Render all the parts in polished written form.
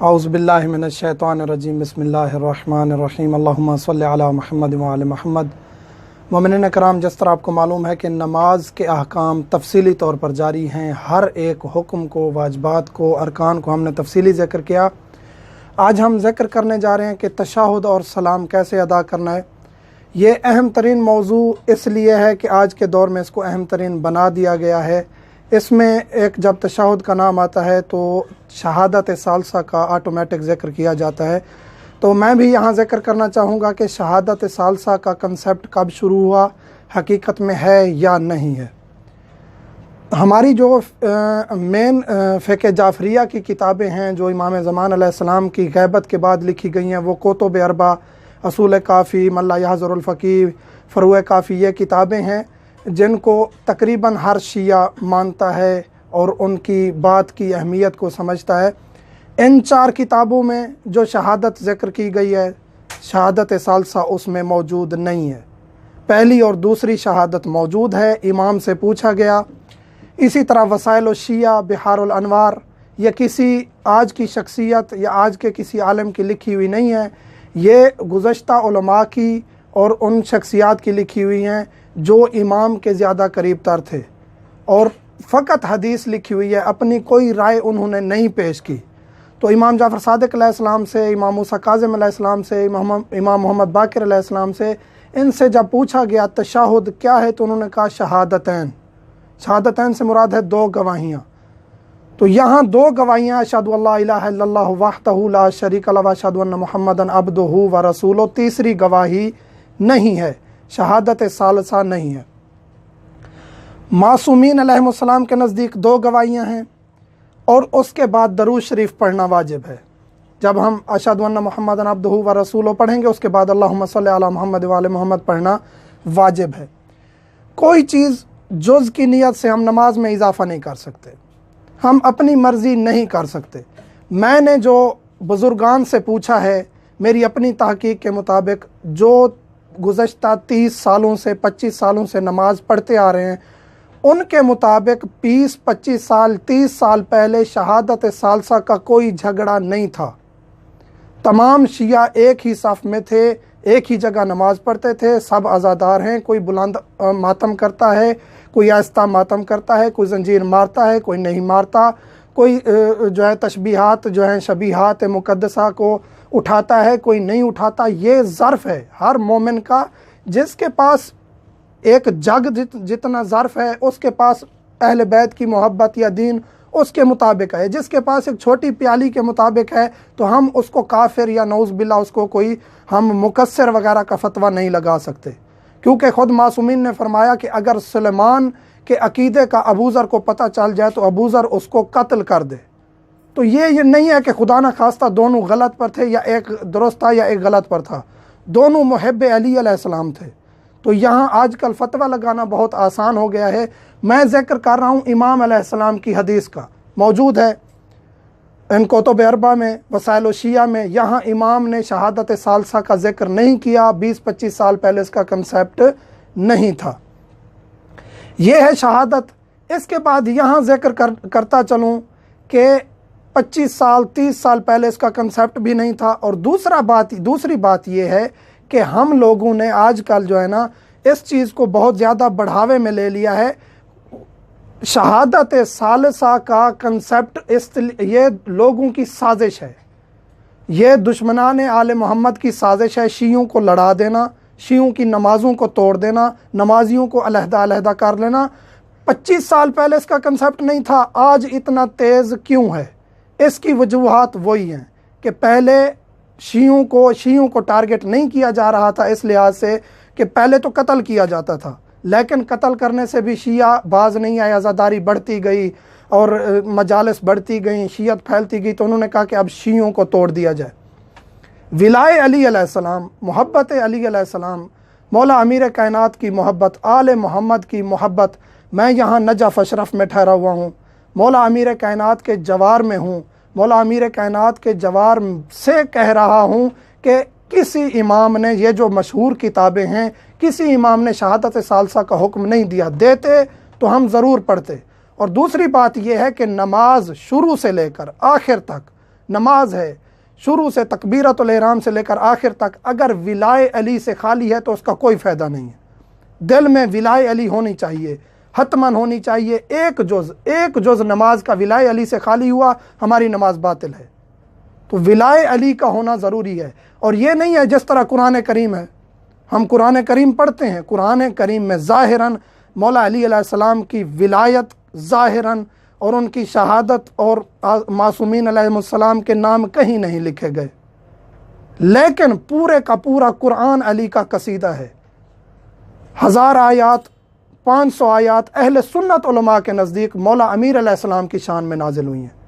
اعوذ باللہ من الشیطان الرجیم بسم اللہ الرحمن الرحیم اللہم صلی علی محمد وعلی محمد۔ مومنین کرام، جس طرح آپ کو معلوم ہے کہ نماز کے احکام تفصیلی طور پر جاری ہیں، ہر ایک حکم کو، واجبات کو، ارکان کو ہم نے تفصیلی ذکر کیا۔ آج ہم ذکر کرنے جا رہے ہیں کہ تشہد اور سلام کیسے ادا کرنا ہے۔ یہ اہم ترین موضوع اس لیے ہے کہ آج کے دور میں اس کو اہم ترین بنا دیا گیا ہے۔ اس میں ایک جب تشہد کا نام آتا ہے تو شہادت ثالثہ کا آٹومیٹک ذکر کیا جاتا ہے۔ تو میں بھی یہاں ذکر کرنا چاہوں گا کہ شہادت ثالثہ کا کنسیپٹ کب شروع ہوا، حقیقت میں ہے یا نہیں ہے۔ ہماری جو مین فقہ جعفریہ کی کتابیں ہیں جو امام زمان علیہ السلام کی غیبت کے بعد لکھی گئی ہیں، وہ کتب اربع، اصول کافی، من لا یحضر الفقیہ، فروع کافی، یہ کتابیں ہیں جن کو تقریباً ہر شیعہ مانتا ہے اور ان کی بات کی اہمیت کو سمجھتا ہے۔ ان چار کتابوں میں جو شہادت ذکر کی گئی ہے، شہادت ثالثہ اس میں موجود نہیں ہے۔ پہلی اور دوسری شہادت موجود ہے، امام سے پوچھا گیا۔ اسی طرح وسائل الشیعہ، بحار الانوار، یہ کسی آج کی شخصیت یا آج کے کسی عالم کی لکھی ہوئی نہیں ہے، یہ گزشتہ علماء کی اور ان شخصیات کی لکھی ہوئی ہیں جو امام کے زیادہ قریب تر تھے، اور فقط حدیث لکھی ہوئی ہے، اپنی کوئی رائے انہوں نے نہیں پیش کی۔ تو امام جعفر صادق علیہ السلام سے، امام موسیٰ کاظم علیہ السلام سے، امام محمد باقر علیہ السلام سے، ان سے جب پوچھا گیا تشہد کیا ہے تو انہوں نے کہا شہادتین۔ شہادتین سے مراد ہے دو گواہیاں۔ تو یہاں دو گواہیاں، اشہد ان لا الہ الا اللہ وحدہ لا شریک لہ واشہد ان محمدا عبدہ ورسولہ، تیسری گواہی نہیں ہے، شہادت ثالثہ نہیں ہے۔ معصومین علیہ السلام کے نزدیک دو گواہیاں ہیں، اور اس کے بعد درود شریف پڑھنا واجب ہے۔ جب ہم اشہد ان محمدا عبدہ ورسولہ پڑھیں گے، اس کے بعد اللہم صلی علی محمد وعلی محمد پڑھنا واجب ہے۔ کوئی چیز جز کی نیت سے ہم نماز میں اضافہ نہیں کر سکتے، ہم اپنی مرضی نہیں کر سکتے۔ میں نے جو بزرگان سے پوچھا ہے، میری اپنی تحقیق کے مطابق جو گزشتہ 30 سالوں سے 25 سالوں سے نماز پڑھتے آ رہے ہیں، ان کے مطابق 20 25 سال 30 سال پہلے شہادت ثالثہ کا کوئی جھگڑا نہیں تھا۔ تمام شیعہ ایک ہی صف میں تھے، ایک ہی جگہ نماز پڑھتے تھے، سب عزادار ہیں، کوئی بلند ماتم کرتا ہے، کوئی آہستہ ماتم کرتا ہے، کوئی زنجیر مارتا ہے، کوئی نہیں مارتا، کوئی جو ہے تشبیہات جو ہیں شبیہات مقدسہ کو اٹھاتا ہے، کوئی نہیں اٹھاتا۔ یہ ظرف ہے ہر مومن کا، جس کے پاس ایک جگ جتنا ظرف ہے، اس کے پاس اہل بیت کی محبت یا دین اس کے مطابق ہے۔ جس کے پاس ایک چھوٹی پیالی کے مطابق ہے تو ہم اس کو کافر یا نعوذ باللہ اس کو کوئی ہم مکسر وغیرہ کا فتویٰ نہیں لگا سکتے، کیونکہ خود معصومین نے فرمایا کہ اگر سلیمان کے عقیدے کا ابوذر کو پتہ چل جائے تو ابوذر اس کو قتل کر دے۔ تو یہ نہیں ہے کہ خدا نہ خواستہ دونوں غلط پر تھے، یا ایک درست تھا یا ایک غلط پر تھا، دونوں محب علی علیہ السلام تھے۔ تو یہاں آج کل فتویٰ لگانا بہت آسان ہو گیا ہے۔ میں ذکر کر رہا ہوں امام علیہ السلام کی حدیث کا، موجود ہے ان کتب اربع میں، وسائل الشیعہ میں۔ یہاں امام نے شہادت ثالثہ کا ذکر نہیں کیا، 20-25 سال پہلے اس کا کنسیپٹ نہیں تھا۔ یہ ہے شہادت۔ اس کے بعد یہاں ذکر کرتا چلوں کہ 25 سال 30 سال پہلے اس کا کنسیپٹ بھی نہیں تھا۔ اور دوسری بات یہ ہے کہ ہم لوگوں نے آج کل جو ہے نا اس چیز کو بہت زیادہ بڑھاوے میں لے لیا ہے۔ شہادت ثالثہ کا کنسیپٹ یہ لوگوں کی سازش ہے، یہ دشمنان آل محمد کی سازش ہے، شیعوں کو لڑا دینا، شیعوں کی نمازوں کو توڑ دینا، نمازیوں کو علیحدہ علیحدہ کر لینا۔ 25 سال پہلے اس کا کنسیپٹ نہیں تھا، آج اتنا تیز کیوں ہے؟ اس کی وجوہات وہی ہیں کہ پہلے شیعوں کو ٹارگٹ نہیں کیا جا رہا تھا، اس لحاظ سے کہ پہلے تو قتل کیا جاتا تھا، لیکن قتل کرنے سے بھی شیعہ باز نہیں آئے، عزاداری بڑھتی گئی اور مجالس بڑھتی گئیں، شیعت پھیلتی گئی، تو انہوں نے کہا کہ اب شیعوں کو توڑ دیا جائے۔ ولائے علی علیہ السلام، محبت علی علیہ السلام، مولا امیر کائنات کی محبت، آل محمد کی محبت۔ میں یہاں نجف اشرف میں ٹھہرا ہوا ہوں، مولا امیر کائنات کے جوار میں ہوں، مولا امیر کائنات کے جوار سے کہہ رہا ہوں کہ کسی امام نے، یہ جو مشہور کتابیں ہیں، کسی امام نے شہادت ثالثہ کا حکم نہیں دیا، دیتے تو ہم ضرور پڑھتے۔ اور دوسری بات یہ ہے کہ نماز شروع سے لے کر آخر تک نماز ہے شروع سے تکبیرۃ الاحرام سے لے کر آخر تک اگر ولائے علی سے خالی ہے تو اس کا کوئی فائدہ نہیں ہے۔ دل میں ولائے علی ہونی چاہیے، حتماً ہونی چاہیے۔ ایک جز نماز کا ولائے علی سے خالی ہوا ہماری نماز باطل ہے۔ تو ولائے علی کا ہونا ضروری ہے، اور یہ نہیں ہے جس طرح قرآن کریم ہے، ہم قرآن کریم پڑھتے ہیں، قرآن کریم میں ظاہراً مولا علی علیہ السلام کی ولایت ظاہراً اور ان کی شہادت اور معصومین علیہ السلام کے نام کہیں نہیں لکھے گئے، لیکن پورے کا پورا قرآن علی کا قصیدہ ہے۔ 1000 آیات، 500 آیات اہل سنت علماء کے نزدیک مولا امیر علیہ السلام کی شان میں نازل ہوئی ہیں۔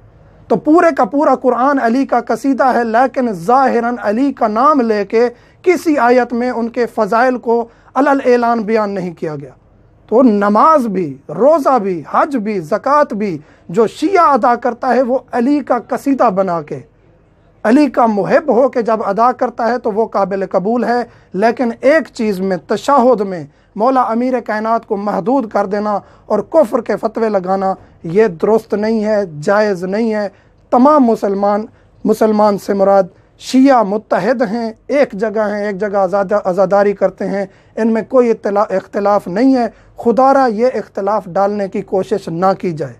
تو پورے کا پورا قرآن علی کا قصیدہ ہے، لیکن ظاہراً علی کا نام لے کے کسی آیت میں ان کے فضائل کو علل اعلان بیان نہیں کیا گیا۔ تو نماز بھی، روزہ بھی، حج بھی، زکوٰۃ بھی جو شیعہ ادا کرتا ہے وہ علی کا قصیدہ بنا کے، علی کا محب ہو کے جب ادا کرتا ہے تو وہ قابل قبول ہے۔ لیکن ایک چیز میں، تشہد میں مولا امیر کائنات کو محدود کر دینا اور کفر کے فتوے لگانا یہ درست نہیں ہے، جائز نہیں ہے۔ تمام مسلمان سے مراد شیعہ متحد ہیں، ایک جگہ ہیں، ایک جگہ عزاداری کرتے ہیں، ان میں کوئی اختلاف نہیں ہے۔ خدا را یہ اختلاف ڈالنے کی کوشش نہ کی جائے۔